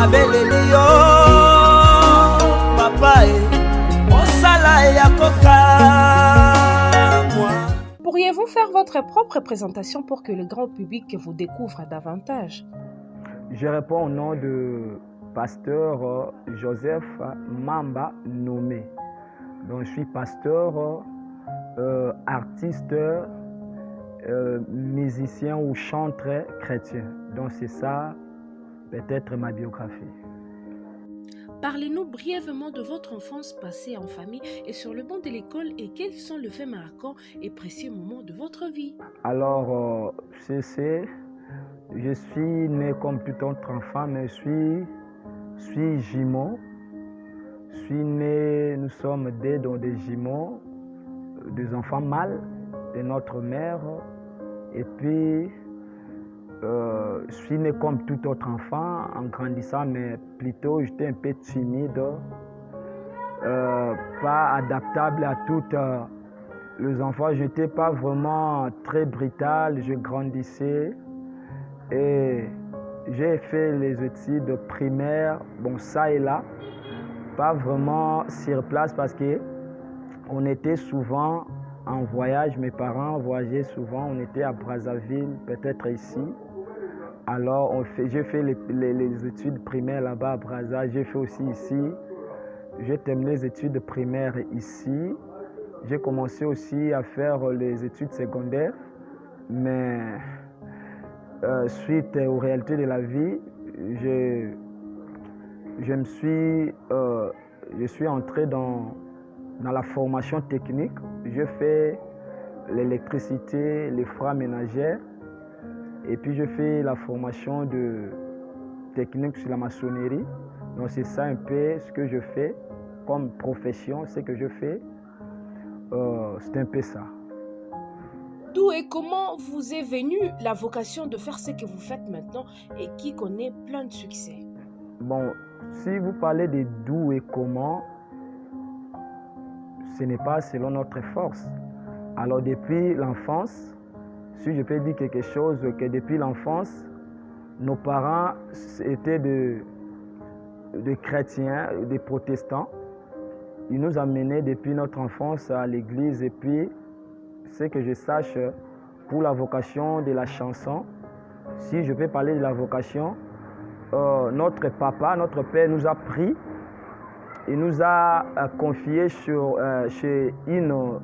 nabelelio papa osala ya koka. Pourriez-vous faire votre propre présentation pour que le grand public vous découvre davantage? Je réponds au nom de pasteur Joseph Mamba Nommé. Donc, je suis pasteur, artiste, musicien ou chanteur chrétien. Donc c'est ça peut-être ma biographie. Parlez-nous brièvement de votre enfance passée en famille et sur le banc de l'école et quels sont les faits marquants et précieux moments de votre vie. Alors, je suis né comme tout autre enfant, mais je suis jumeau. Je suis né, nous sommes des jumeaux, des enfants mâles de notre mère. Et puis, je suis né comme tout autre enfant en grandissant, mais plutôt j'étais un peu timide, pas adaptable à toutes les enfants. Je n'étais pas vraiment très brutal, je grandissais et j'ai fait les études primaires, bon ça et là, pas vraiment sur place parce qu'on était souvent en voyage, mes parents voyageaient souvent, on était à Brazzaville, peut-être ici. Alors j'ai fait les études primaires là-bas à Brazzaville, j'ai fait aussi ici. J'ai terminé les études primaires ici. J'ai commencé aussi à faire les études secondaires, mais suite aux réalités de la vie, je suis entré dans la formation technique. Je fais l'électricité, les froids ménagères. Et puis je fais la formation de technique sur la maçonnerie. Donc c'est ça un peu ce que je fais comme profession, ce que je fais. C'est un peu ça. D'où et comment vous est venue la vocation de faire ce que vous faites maintenant et qui connaît plein de succès? Bon, si vous parlez de d'où et comment, ce n'est pas selon notre force. Alors depuis l'enfance, si je peux dire quelque chose, que depuis l'enfance, nos parents étaient de chrétiens, des protestants. Ils nous amenaient depuis notre enfance à l'église et puis, ce que je sache, pour la vocation de la chanson, si je peux parler de la vocation, notre papa, notre père nous a pris et nous a confié chez une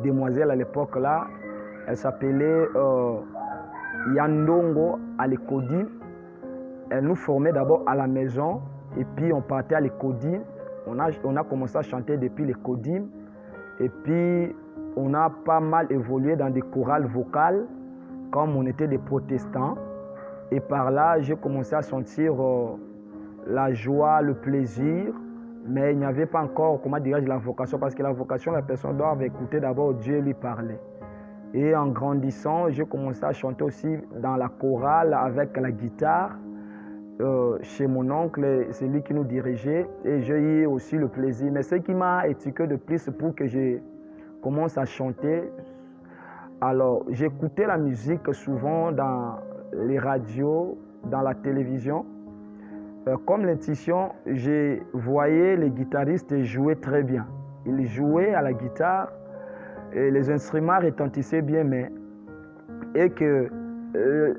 demoiselle à l'époque là. Elle s'appelait Yandongo à l'Écodine. Elle nous formait d'abord à la maison et puis on partait à l'Écodine. On a commencé à chanter depuis l'Écodine et puis on a pas mal évolué dans des chorales vocales comme on était des protestants. Et par là, j'ai commencé à sentir la joie, le plaisir, mais il n'y avait pas encore, comment dirais-je, la vocation, parce que la vocation, la personne doit écouter d'abord Dieu lui parler. Et en grandissant, j'ai commencé à chanter aussi dans la chorale avec la guitare. Chez mon oncle, c'est lui qui nous dirigeait et j'ai eu aussi le plaisir. Mais ce qui m'a éduqué de plus pour que je commence à chanter, alors j'écoutais la musique souvent dans les radios, dans la télévision. Comme l'intuition, je voyais les guitaristes jouer très bien. Ils jouaient à la guitare. Et les instruments retentissaient bien, mais et que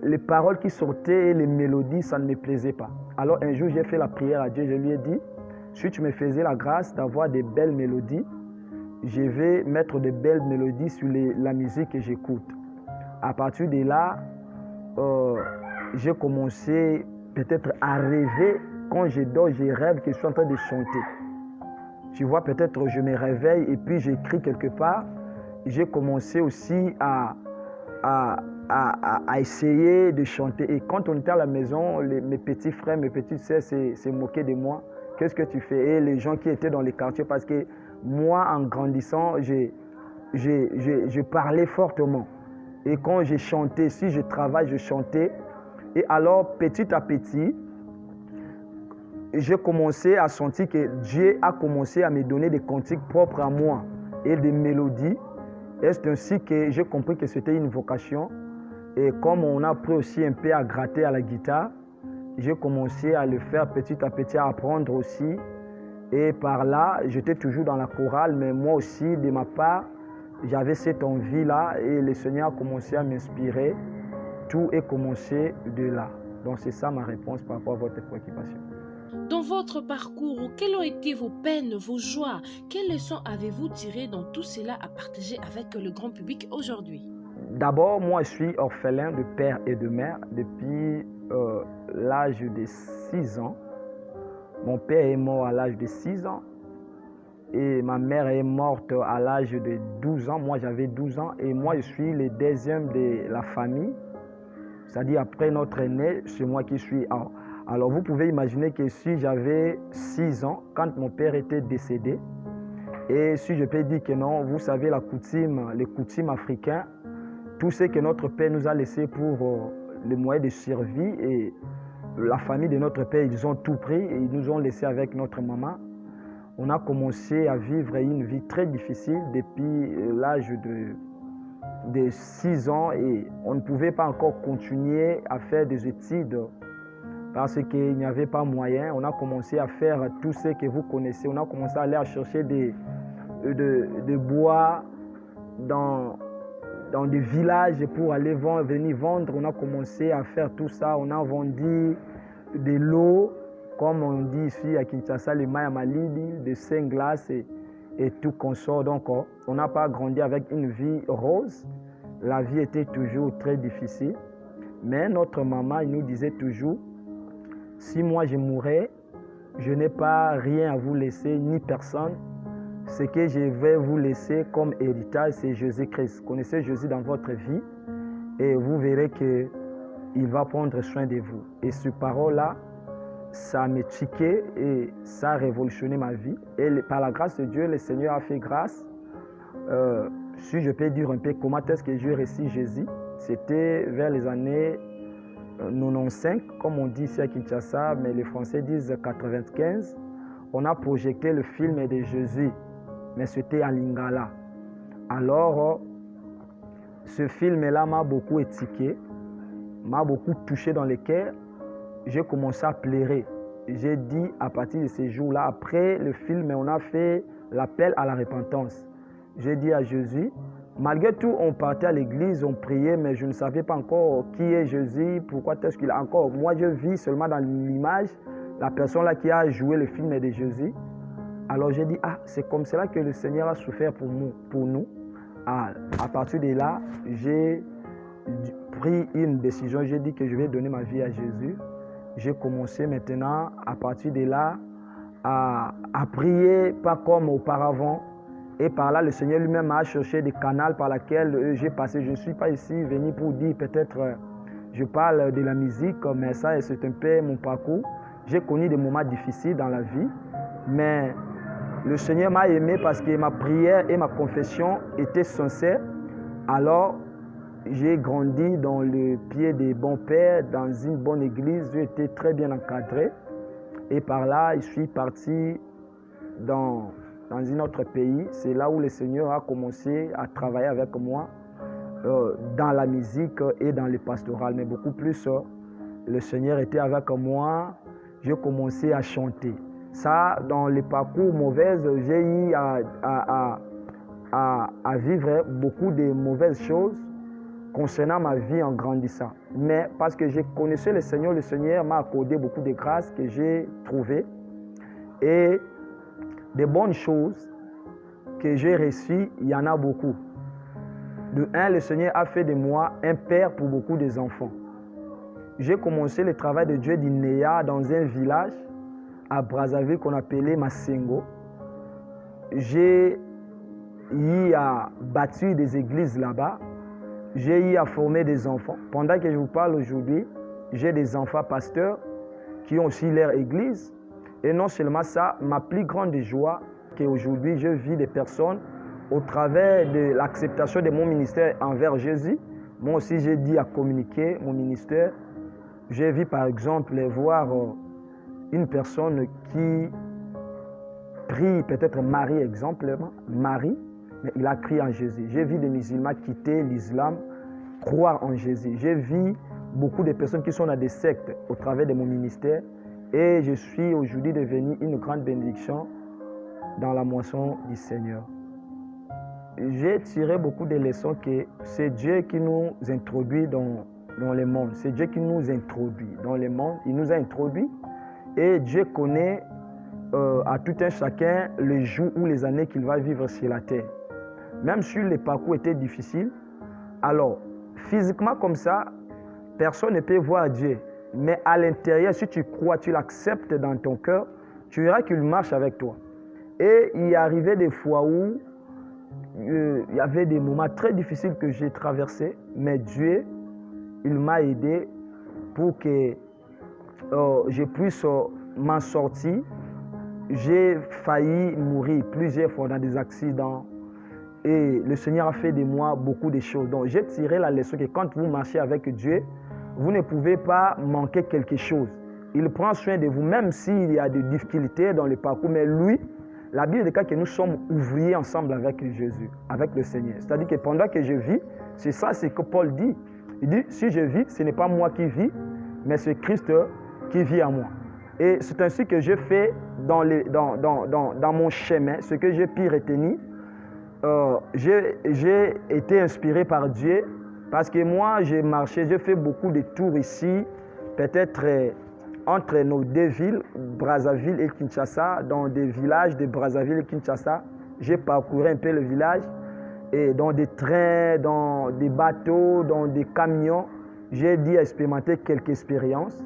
les paroles qui sortaient et les mélodies, ça ne me plaisait pas. Alors un jour, j'ai fait la prière à Dieu, je lui ai dit, si tu me faisais la grâce d'avoir des belles mélodies, je vais mettre de belles mélodies sur la musique que j'écoute. À partir de là, j'ai commencé peut-être à rêver. Quand je dors, je rêve que je suis en train de chanter. Tu vois, peut-être je me réveille et puis j'écris quelque part. J'ai commencé aussi à essayer de chanter. Et quand on était à la maison, mes petits frères, mes petites sœurs se moquaient de moi. Qu'est-ce que tu fais? Et les gens qui étaient dans les quartiers, parce que moi, en grandissant, je parlais fortement. Et quand j'ai chanté, si je travaille, je chantais. Et alors, petit à petit, j'ai commencé à sentir que Dieu a commencé à me donner des cantiques propres à moi et des mélodies. Et c'est ainsi que j'ai compris que c'était une vocation. Et comme on a appris aussi un peu à gratter à la guitare, j'ai commencé à le faire petit à petit, à apprendre aussi. Et par là, j'étais toujours dans la chorale, mais moi aussi, de ma part, j'avais cette envie-là et le Seigneur a commencé à m'inspirer. Tout est commencé de là. Donc c'est ça ma réponse par rapport à votre préoccupation. Dans votre parcours, quelles ont été vos peines, vos joies? Quelles leçons avez-vous tirées dans tout cela à partager avec le grand public aujourd'hui? D'abord, moi je suis orphelin de père et de mère depuis l'âge de 6 ans. Mon père est mort à l'âge de 6 ans et ma mère est morte à l'âge de 12 ans. Moi j'avais 12 ans et moi je suis le deuxième de la famille. C'est-à-dire après notre aîné, c'est moi qui suis. Alors vous pouvez imaginer que si j'avais 6 ans, quand mon père était décédé, et si je peux dire que non, vous savez les coutumes africaines, tout ce que notre père nous a laissé pour les moyens de survie et la famille de notre père, ils ont tout pris et ils nous ont laissé avec notre maman. On a commencé à vivre une vie très difficile depuis l'âge de 6 ans et on ne pouvait pas encore continuer à faire des études parce qu'il n'y avait pas moyen. On a commencé à faire tout ce que vous connaissez. On a commencé à aller chercher des bois dans des villages pour aller venir vendre. On a commencé à faire tout ça. On a vendu de l'eau, comme on dit ici à Kinshasa, les mailles à Malidi, des seins glaces et tout consort. Donc, on n'a pas grandi avec une vie rose. La vie était toujours très difficile. Mais notre maman, il nous disait toujours, si moi je mourais, je n'ai pas rien à vous laisser, ni personne. Ce que je vais vous laisser comme héritage, c'est Jésus-Christ. Connaissez Jésus dans votre vie et vous verrez qu'il va prendre soin de vous. Et ce parole-là, ça m'a tiqué et ça a révolutionné ma vie. Et par la grâce de Dieu, le Seigneur a fait grâce. Si je peux dire un peu comment est-ce que j'ai reçu Jésus, c'était vers les années 95, comme on dit ici à Kinshasa, mais les Français disent 95. On a projeté le film de Jésus, mais c'était à Lingala. Alors, ce film-là m'a beaucoup étiqué, m'a beaucoup touché dans le cœur. J'ai commencé à pleurer. J'ai dit à partir de ces jours-là, après le film, on a fait l'appel à la repentance. J'ai dit à Jésus, malgré tout, on partait à l'église, on priait, mais je ne savais pas encore qui est Jésus, pourquoi est-ce qu'il a encore. Moi, je vis seulement dans l'image, la personne là qui a joué le film de Jésus. Alors j'ai dit, c'est comme cela que le Seigneur a souffert pour nous. À partir de là, j'ai pris une décision, j'ai dit que je vais donner ma vie à Jésus. J'ai commencé maintenant, à partir de là, à prier, pas comme auparavant. Et par là, le Seigneur lui-même a cherché des canaux par lesquels j'ai passé. Je ne suis pas ici venu pour dire peut-être, je parle de la musique, mais ça, c'est un peu mon parcours. J'ai connu des moments difficiles dans la vie, mais le Seigneur m'a aimé parce que ma prière et ma confession étaient sincères. Alors, j'ai grandi dans le pied des bons pères, dans une bonne église. J'ai été très bien encadré. Et par là, je suis parti dans un autre pays. C'est là où le Seigneur a commencé à travailler avec moi dans la musique et dans le pastoral. Mais beaucoup plus, le Seigneur était avec moi. J'ai commencé à chanter. Ça, dans les parcours mauvais, j'ai eu à vivre beaucoup de mauvaises choses concernant ma vie en grandissant. Mais parce que j'ai connu le Seigneur m'a accordé beaucoup de grâces que j'ai trouvées et des bonnes choses que j'ai reçues, il y en a beaucoup. De un, le Seigneur a fait de moi un père pour beaucoup des enfants. J'ai commencé le travail de Dieu d'Inéa dans un village à Brazzaville qu'on appelait Massengo. J'ai eu à bâtir des églises là-bas. J'ai eu à former des enfants. Pendant que je vous parle aujourd'hui, j'ai des enfants pasteurs qui ont aussi leur église. Et non seulement ça, ma plus grande joie, qu'aujourd'hui je vis des personnes au travers de l'acceptation de mon ministère envers Jésus. Moi aussi, j'ai dit à communiquer mon ministère. J'ai vu par exemple voir une personne qui prie, peut-être Marie exemplement, Marie, mais il a crié en Jésus. J'ai vu des musulmans quitter l'islam, croire en Jésus. J'ai vu beaucoup de personnes qui sont dans des sectes au travers de mon ministère. Et je suis aujourd'hui devenu une grande bénédiction dans la moisson du Seigneur. J'ai tiré beaucoup de leçons que c'est Dieu qui nous introduit dans le monde. C'est Dieu qui nous introduit dans le monde. Il nous a introduits et Dieu connaît à tout un chacun les jours ou les années qu'il va vivre sur la terre. Même si le parcours était difficile, alors physiquement comme ça, personne ne peut voir Dieu. Mais à l'intérieur, si tu crois, tu l'acceptes dans ton cœur, tu verras qu'il marche avec toi. Et il est arrivé des fois où il y avait des moments très difficiles que j'ai traversés, mais Dieu, il m'a aidé pour que je puisse m'en sortir. J'ai failli mourir plusieurs fois dans des accidents et le Seigneur a fait de moi beaucoup de choses. Donc j'ai tiré la leçon que quand vous marchez avec Dieu, vous ne pouvez pas manquer quelque chose. Il prend soin de vous, même s'il y a des difficultés dans le parcours, mais lui, la Bible déclare que nous sommes ouvriers ensemble avec Jésus, avec le Seigneur. C'est-à-dire que pendant que je vis, c'est ça ce que Paul dit. Il dit, si je vis, ce n'est pas moi qui vis, mais c'est Christ qui vit en moi. Et c'est ainsi que je fais dans mon chemin, ce que j'ai pu retenir. J'ai été inspiré par Dieu parce que moi, j'ai marché, j'ai fait beaucoup de tours ici, peut-être entre nos deux villes, Brazzaville et Kinshasa, dans des villages de Brazzaville et Kinshasa. J'ai parcouru un peu le village et dans des trains, dans des bateaux, dans des camions. J'ai dû expérimenter quelques expériences.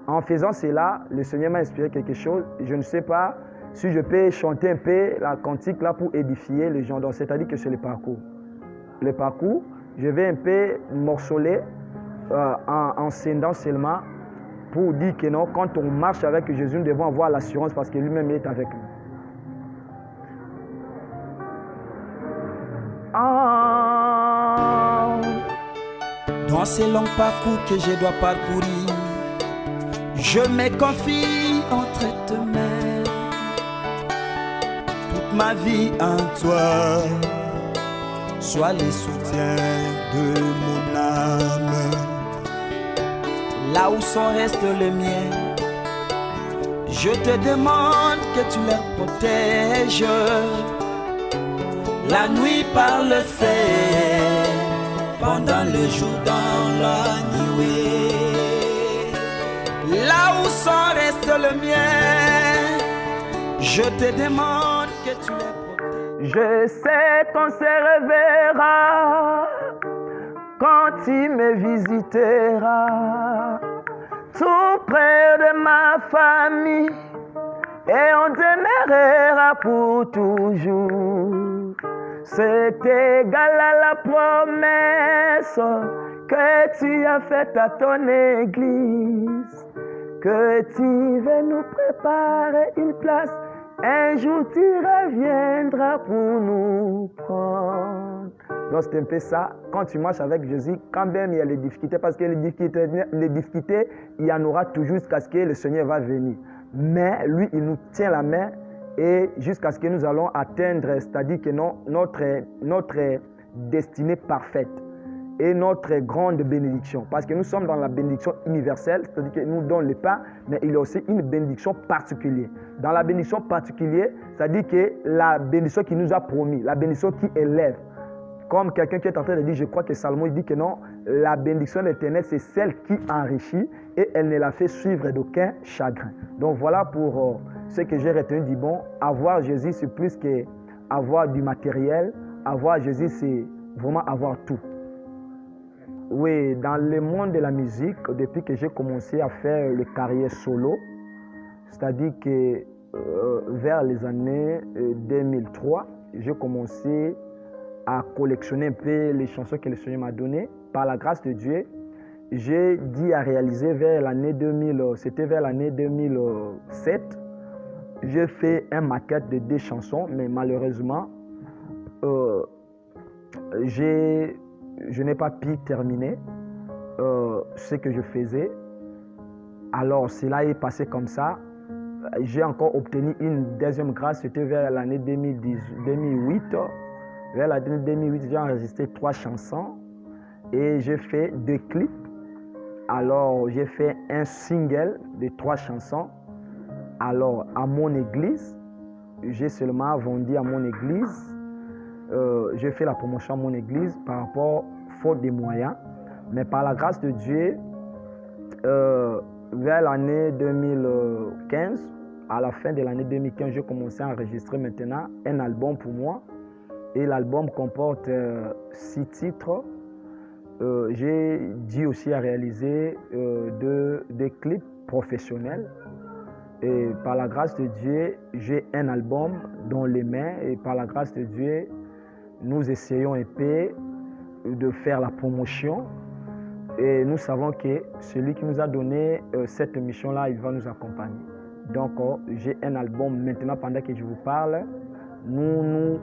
En faisant cela, le Seigneur m'a inspiré quelque chose. Je ne sais pas si je peux chanter un peu la cantique là pour édifier les gens. Donc, c'est-à-dire que c'est le parcours. Le parcours, je vais un peu morceler en scindant seulement pour dire que non, quand on marche avec Jésus, nous devons avoir l'assurance parce que lui-même est avec nous. Dans ces longs parcours que je dois parcourir, je me confie entre tes mains. Toute ma vie en toi, sois le soutien de mon âme. Là où sont restent les miens, je te demande que tu les protèges. La nuit par le feu, pendant le jour dans la nuit. Là où sont restent les miens, je te demande que tu les protèges. Je sais qu'on se reverra quand tu me visiteras, tout près de ma famille, et on demeurera pour toujours. C'est égal à la promesse que tu as faite à ton église, que tu veux nous préparer une place. Un jour tu reviendras pour nous prendre. Donc c'est un peu ça. Quand tu marches avec Jésus, quand même il y a les difficultés, parce que les difficultés, il y en aura toujours jusqu'à ce que le Seigneur va venir. Mais lui, il nous tient la main et jusqu'à ce que nous allons atteindre, c'est-à-dire que notre destinée parfaite et notre grande bénédiction. Parce que nous sommes dans la bénédiction universelle, c'est-à-dire qu'il nous donne le pain, mais il y a aussi une bénédiction particulière. Dans la bénédiction particulière, c'est-à-dire que la bénédiction qu'il nous a promis, la bénédiction qui élève. Comme quelqu'un qui est en train de dire, je crois que Salomon il dit que non, la bénédiction de l'Éternel, c'est celle qui enrichit et elle ne la fait suivre d'aucun chagrin. Donc voilà pour ce que j'ai retenu du bon. Avoir Jésus, c'est plus qu'avoir du matériel. Avoir Jésus, c'est vraiment avoir tout. Oui, dans le monde de la musique, depuis que j'ai commencé à faire le carrière solo, c'est-à-dire que vers les années 2003, j'ai commencé à collectionner un peu les chansons que le Seigneur m'a données. Par la grâce de Dieu, j'ai dit à réaliser vers l'année 2000, c'était vers l'année 2007, j'ai fait un maquette de 2 chansons, mais malheureusement, je n'ai pas pu terminer ce que je faisais. Alors cela est passé comme ça. J'ai encore obtenu une deuxième grâce, c'était vers l'année 2008. Vers l'année 2008, j'ai enregistré 3 chansons et j'ai fait 2 clips Alors, j'ai fait un single de 3 chansons. Alors, à mon église, j'ai seulement vendu à mon église. J'ai fait la promotion à mon église par rapport faute des moyens. Mais par la grâce de Dieu, vers l'année 2015, à la fin de l'année 2015, j'ai commencé à enregistrer maintenant un album pour moi. Et l'album comporte 6 titres. J'ai dû aussi à réaliser des clips professionnels. Et par la grâce de Dieu, j'ai un album dans les mains. Et par la grâce de Dieu, nous essayons un peu de faire la promotion. Et nous savons que celui qui nous a donné cette mission-là, il va nous accompagner. Donc, j'ai un album maintenant pendant que je vous parle. Nous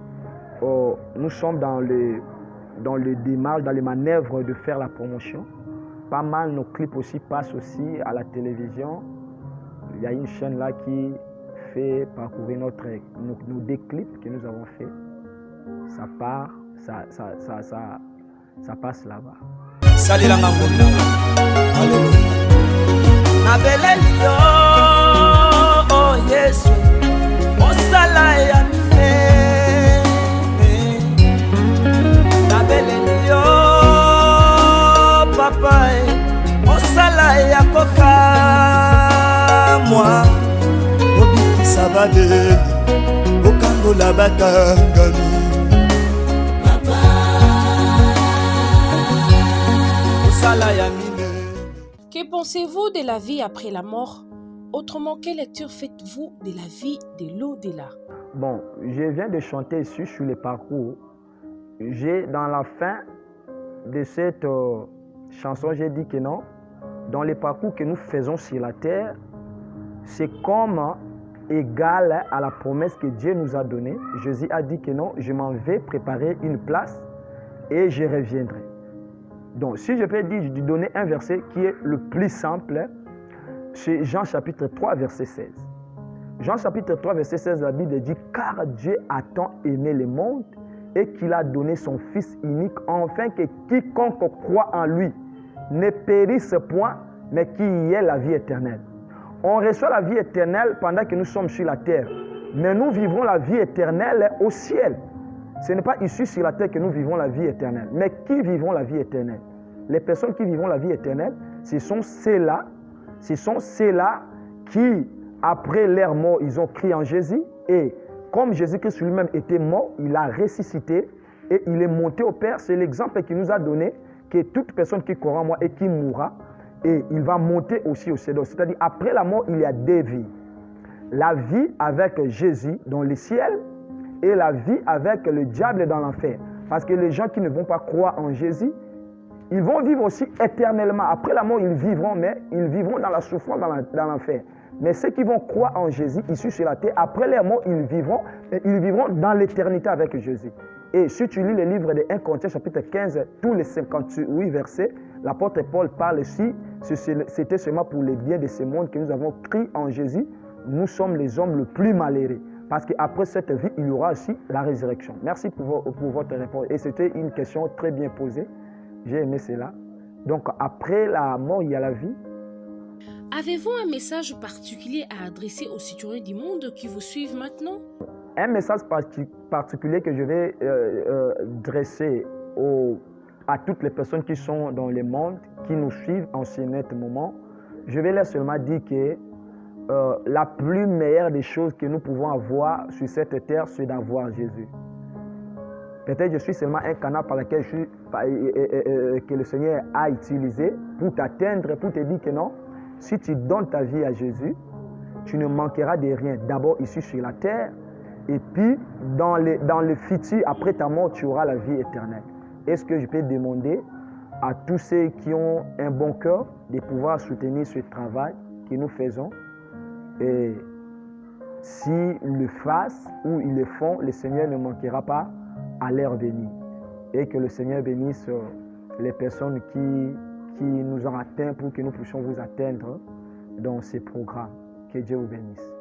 sommes dans le démarche, dans les manœuvres de faire la promotion. Pas mal, nos clips aussi passent aussi à la télévision. Il y a une chaîne là qui fait parcourir nos deux clips que nous avons fait. Ça part, ça passe là-bas. Salut la Alléluia. Nabeleli yo, oh Yesu, osala ya mine. Nabeleli yo, papa, osala ya koka moi. Obiki sabadeli, okangola bakangami. Que pensez-vous de la vie après la mort? Autrement, quelle lecture faites-vous de la vie de l'au-delà? Bon, je viens de chanter ici sur le parcours. Dans la fin de cette chanson, j'ai dit que non. Dans le parcours que nous faisons sur la terre, c'est comme égal à la promesse que Dieu nous a donnée. Jésus a dit que non, je m'en vais préparer une place et je reviendrai. Donc, si je peux donner un verset qui est le plus simple, c'est Jean chapitre 3, verset 16. Jean chapitre 3, verset 16, la Bible dit « Car Dieu a tant aimé le monde et qu'il a donné son Fils unique, afin que quiconque croit en lui ne périsse point, mais qu'il y ait la vie éternelle. » On reçoit la vie éternelle pendant que nous sommes sur la terre, mais nous vivons la vie éternelle au ciel. Ce n'est pas ici sur la terre que nous vivons la vie éternelle. Mais qui vivons la vie éternelle? Les personnes qui vivent la vie éternelle, ce sont ceux-là qui, après leur mort, ils ont crié en Jésus. Et comme Jésus-Christ lui-même était mort, il a ressuscité et il est monté au Père. C'est l'exemple qu'il nous a donné, que toute personne qui croira en moi et qui mourra, et il va monter aussi au ciel. C'est-à-dire, après la mort, il y a deux vies. La vie avec Jésus dans le ciel, et la vie avec le diable dans l'enfer. Parce que les gens qui ne vont pas croire en Jésus, ils vont vivre aussi éternellement. Après la mort, ils vivront, mais ils vivront dans la souffrance, dans l'enfer. Mais ceux qui vont croire en Jésus, ici sur la terre, après leur mort, ils vivront dans l'éternité avec Jésus. Et si tu lis le livre de 1 Corinthiens chapitre 15, tous les 58 versets, l'apôtre Paul parle ici, c'était seulement pour le bien de ce monde que nous avons cru en Jésus. Nous sommes les hommes les plus malheureux. Parce qu'après cette vie, il y aura aussi la résurrection. Merci pour votre réponse. Et c'était une question très bien posée. J'ai aimé cela. Donc, après la mort, il y a la vie. Avez-vous un message particulier à adresser aux citoyens du monde qui vous suivent maintenant? Un message particulier que je vais dresser à toutes les personnes qui sont dans le monde, qui nous suivent en ce net moment, je vais leur seulement dire que la plus meilleure des choses que nous pouvons avoir sur cette terre, c'est d'avoir Jésus. Peut-être je suis seulement un canal par lequel que le Seigneur a utilisé pour t'atteindre, pour te dire que non, si tu donnes ta vie à Jésus, tu ne manqueras de rien. D'abord ici sur la terre, et puis dans le futur, après ta mort, tu auras la vie éternelle. Est-ce que je peux demander à tous ceux qui ont un bon cœur de pouvoir soutenir ce travail que nous faisons? Et s'ils le fassent ou ils le font, le Seigneur ne manquera pas à leur venir. Et que le Seigneur bénisse les personnes qui nous ont atteints pour que nous puissions vous atteindre dans ces programmes. Que Dieu vous bénisse.